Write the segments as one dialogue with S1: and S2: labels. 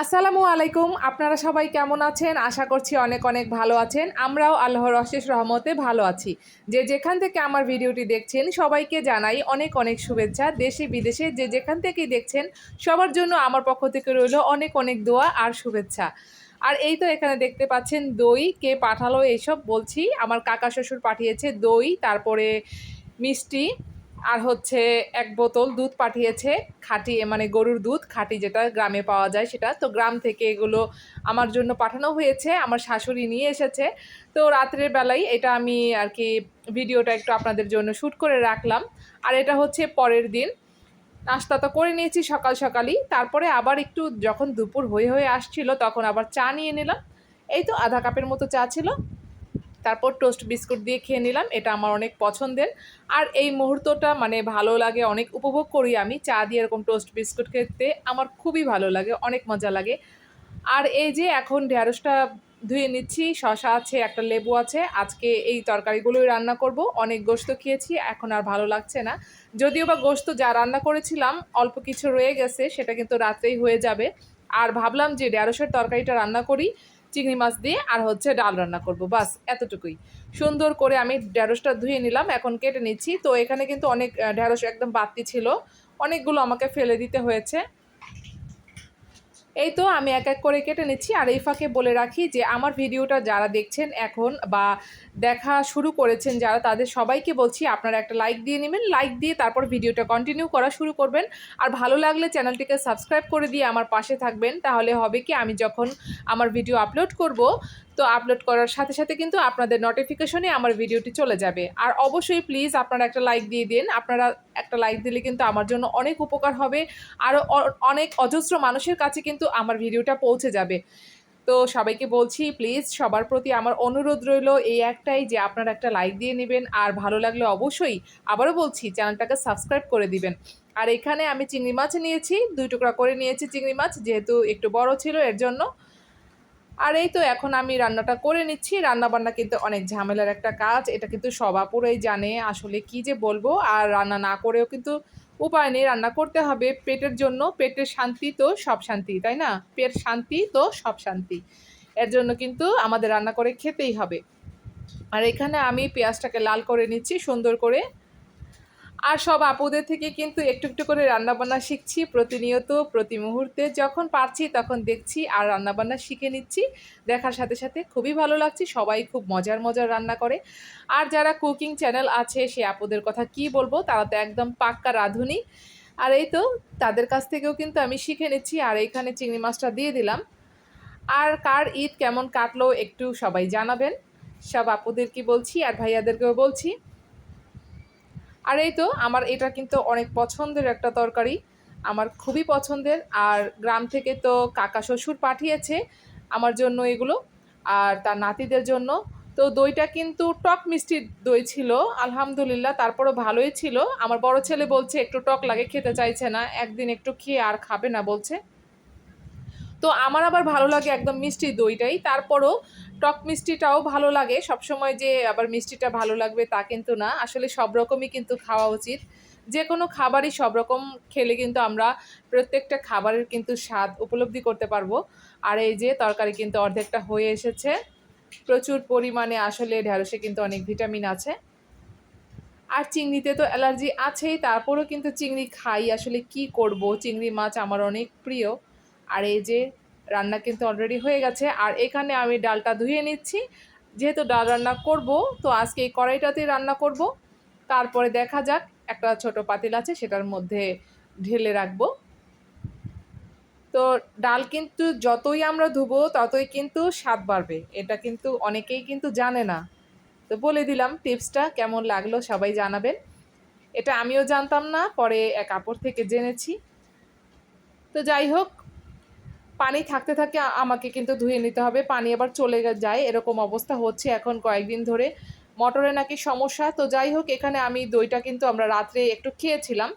S1: আসসালামু আলাইকুম। আপনারা সবাই কেমন আছেন? আশা করছি অনেক অনেক ভালো আছেন। আমরাও আল্লাহর অশেষ রহমতে ভালো আছি। যে যেখান থেকে আমার ভিডিওটি দেখছেন সবাইকে জানাই অনেক অনেক শুভেচ্ছা। দেশে বিদেশে যে যেখান থেকেই দেখছেন সবার জন্য আমার পক্ষ থেকে রইল অনেক অনেক দোয়া আর শুভেচ্ছা। আর এই তো এখানে দেখতে পাচ্ছেন দই কে পাঠালো এইসব বলছি। আমার কাকা শ্বশুর পাঠিয়েছে দই, তারপরে মিষ্টি, আর হচ্ছে ১ বোতল দুধ পাঠিয়েছে। খাঁটি মানে গরুর দুধ, খাঁটি যেটা গ্রামে পাওয়া যায় সেটা। তো গ্রাম থেকে এগুলো আমার জন্য পাঠানো হয়েছে। আমার শাশুড়ি নিয়ে এসেছে। তো রাত্রের বেলায় এটা আমি আরকি ভিডিওটা একটু আপনাদের জন্য শ্যুট করে রাখলাম। আর এটা হচ্ছে পরের দিন। নাস্তা তো করে নিয়েছি সকাল সকালই। তারপরে আবার একটু যখন দুপুর হয়ে আসছিল তখন আবার চা নিয়ে নিলাম। এই তো ১/২ কাপের মতো চা ছিল। তারপর টোস্ট বিস্কুট দিয়ে খেয়ে নিলাম। এটা আমার অনেক পছন্দের। আর এই মুহূর্তটা মানে ভালো লাগে, অনেক উপভোগ করি আমি চা দিয়ে এরকম টোস্ট বিস্কুট খেতে। আমার খুবই ভালো লাগে, অনেক মজা লাগে। আর এই যে এখন ঢেঁড়সটা ধুয়ে নিচ্ছি, শসা আছে, একটা লেবু আছে। আজকে এই তরকারিগুলোই রান্না করব। অনেক গোশত খেয়েছি, এখন আর ভালো লাগছে না। যদিও বা গোশত যা রান্না করেছিলাম অল্প কিছু রয়ে গেছে, সেটা কিন্তু রাত্রেই হয়ে যাবে। আর ভাবলাম যে ঢেঁড়সের তরকারিটা রান্না করি চিংড়ি মাছ দিয়ে, আর হচ্ছে ডাল রান্না করব, বাস এতটুকুই। সুন্দর করে আমি ঢেঁড়সটা ধুয়ে নিলাম, এখন কেটে নিচ্ছি। তো এখানে কিন্তু অনেক ঢেঁড়স একদম বাড়তি ছিল, অনেকগুলো আমাকে ফেলে দিতে হয়েছে। এই তো আমি এক এক করে কেটে নিচ্ছি। আর এই ফাঁকে বলে রাখি যে আমার ভিডিওটা যারা দেখছেন এখন বা দেখা শুরু করেছেন যারা, তাদের সবাইকে বলছি আপনারা একটা লাইক দিয়ে নেবেন। লাইক দিয়ে তারপর ভিডিওটা কন্টিনিউ করা শুরু করবেন। আর ভালো লাগলে চ্যানেলটিকে সাবস্ক্রাইব করে দিয়ে আমার পাশে থাকবেন। তাহলে হবে কি, আমি যখন আমার ভিডিও আপলোড করব, তো আপলোড করার সাথে সাথে কিন্তু আপনাদের নোটিফিকেশনে আমার ভিডিওটি চলে যাবে। আর অবশ্যই প্লিজ আপনারা একটা লাইক দিয়ে দিন। আপনারা একটা লাইক দিলে কিন্তু আমার জন্য অনেক উপকার হবে। আরও অনেক অজস্র মানুষের কাছে কিন্তু আমার ভিডিওটা পৌঁছে যাবে। তো সবাইকে বলছি প্লিজ, সবার প্রতি আমার অনুরোধ রইল এই একটাই যে আপনারা একটা লাইক দিয়ে নেবেন। আর ভালো লাগলে অবশ্যই আবারও বলছি চ্যানেলটাকে সাবস্ক্রাইব করে দিবেন। আর এখানে আমি চিংড়ি মাছ নিয়েছি, ২ টুকরা করে নিয়েছি চিংড়ি মাছ, যেহেতু একটু বড় ছিল এর জন্য। আর এই তো এখন আমি রান্নাটা করে নিচ্ছি। রান্নাবান্না কিন্তু অনেক ঝামেলার একটা কাজ। এটা কিন্তু সব আপুরাই জানে। আসলে কি যে বলবো, আর রান্না না করেও কিন্তু উপায় নেই, রান্না করতে হবে পেটের জন্য। পেটের শান্তি তো সব শান্তি, তাই না? পেট শান্তি তো সব শান্তি। এর জন্য কিন্তু আমাদের রান্না করে খেতেই হবে। আর এখানে আমি পেঁয়াজটাকে লাল করে নিচ্ছি সুন্দর করে। আর সব আপুদের থেকে কিন্তু একটু একটু করে রান্নাবান্না শিখছি প্রতিনিয়ত, প্রতি মুহূর্তে। যখন পারছি তখন দেখছি আর রান্নাবান্না শিখে নিচ্ছি। দেখার সাথে সাথে খুবই ভালো লাগছে। সবাই খুব মজার মজার রান্না করে। আর যারা কুকিং চ্যানেল আছে সে আপুদের কথা কি বলবো, তারা তো একদম পাক্কা রাঁধুনি। আর এই তো তাদের কাছ থেকেও কিন্তু আমি শিখে নিচ্ছি। আর এইখানে চিংড়ি মাছটা দিয়ে দিলাম। আর কার ঈদ কেমন কাটলো একটু সবাই জানাবেন। সব আপুদেরকে বলছি আর ভাইয়াদেরকেও বলছি। আর এই তো আমার এটা কিন্তু অনেক পছন্দের একটা তরকারি, আমার খুবই পছন্দের। আর গ্রাম থেকে তো কাকা শ্বশুর পাঠিয়েছে আমার জন্য এগুলো, আর তার নাতিদের জন্য। তো দইটা কিন্তু টক মিষ্টি দই ছিল, আলহামদুলিল্লাহ তারপরও ভালোই ছিল। আমার বড় ছেলে বলছে একটু টক লাগে, খেতে চাইছে না, একদিন একটু খেয়ে আর খাবে না বলছে। তো আমার আবার ভালো লাগে একদম মিষ্টি দইটাই। তারপরও টক মিষ্টিটাও ভালো লাগে। সবসময় যে আবার মিষ্টিটা ভালো লাগবে তা কিন্তু না। আসলে সব রকমই কিন্তু খাওয়া উচিত। যেকোনো খাবারই সব রকম খেলে কিন্তু আমরা প্রত্যেকটা খাবারের কিন্তু স্বাদ উপলব্ধি করতে পারবো। আর এই যে তরকারি কিন্তু অর্ধেকটা হয়ে এসেছে। প্রচুর পরিমাণে আসলে ঢেঁড়সে কিন্তু অনেক ভিটামিন আছে। আর চিংড়িতে তো অ্যালার্জি আছেই, তারপরেও কিন্তু চিংড়ি খাই। আসলে কি করব, চিংড়ি মাছ আমার অনেক প্রিয়। আর এই যে রান্না কিন্তু অলরেডি হয়ে গেছে। আর এখানে আমি ডালটা ধুয়ে নিচ্ছি। যেহেতু ডাল রান্না করব, তো আজকে এই কড়াইটাতেই রান্না করব। তারপরে দেখা যাক, একটা ছোট পাতিল আছে সেটার মধ্যে ঢেলে রাখবো। তো ডাল কিন্তু যতই আমরা ধুবো ততই কিন্তু স্বাদ বাড়বে, এটা কিন্তু অনেকেই কিন্তু জানে না। তো বলে দিলাম টিপসটা, কেমন লাগলো সবাই জানাবেন। এটা আমিও জানতাম না, পরে এক আপুর থেকে জেনেছি। তো যাই হোক, পানি থাকতে থাকে আমাকে কিন্তু ধুয়ে নিতে হবে, পানি আবার চলে যায় এরকম অবস্থা হচ্ছে এখন কয়েকদিন ধরে। মোটরে নাকি সমস্যা। তো যাই হোক, এখানে আমি দইটা কিন্তু আমরা রাত্রে একটু খেয়েছিলাম।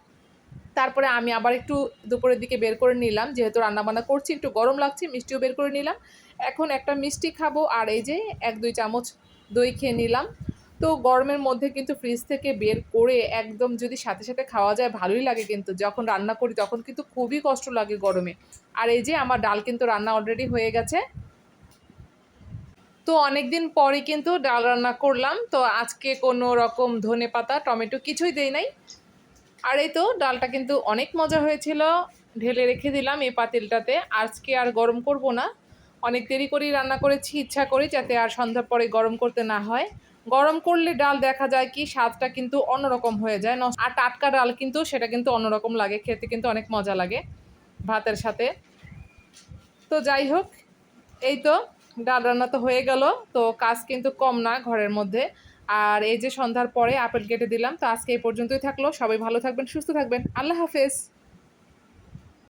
S1: তারপরে আমি আবার একটু দুপুরের দিকে বের করে নিলাম, যেহেতু রান্নাবান্না করছি একটু গরম লাগছে, মিষ্টিও বের করে নিলাম। এখন একটা মিষ্টি খাবো, আর এই যে ১-২ চামচ দই খেয়ে নিলাম। তো গরমের মধ্যে কিন্তু ফ্রিজ থেকে বের করে একদম যদি সাথে সাথে খাওয়া যায় ভালোই লাগে, কিন্তু যখন রান্না করি তখন কিন্তু খুবই কষ্ট লাগে গরমে। আর এই যে আমার ডাল কিন্তু রান্না অলরেডি হয়ে গেছে। তো অনেকদিন পরে কিন্তু ডাল রান্না করলাম। তো আজকে কোনো রকম ধনেপাতা টমেটো কিছুই দেই নাই। আর এই তো ডালটা কিন্তু অনেক মজা হয়েছিল। ঢেলে রেখে দিলাম এই পাতিলটাতে। আজকে আর গরম করব না, অনেক দেরি করেই রান্না করেছি ইচ্ছা করি যাতে আর সন্ধ্যার পরে গরম করতে না হয়। গরম করলে ডাল দেখা যায় কি স্বাদটা কিন্তু অন্যরকম হয়ে যায়, আর টাটকা ডাল কিন্তু সেটা কিন্তু অন্যরকম লাগে, খেতে কিন্তু অনেক মজা লাগে ভাতের সাথে। তো যাই হোক, এই তো ডাল রান্না তো হয়ে গেল। তো কাজ কিন্তু কম না ঘরের মধ্যে। আর এই যে সন্ধ্যার পরে আপেল কেটে দিলাম। তো আজকে এই পর্যন্তই থাকলো। সবাই ভালো থাকবেন, সুস্থ থাকবেন। আল্লাহ হাফেজ।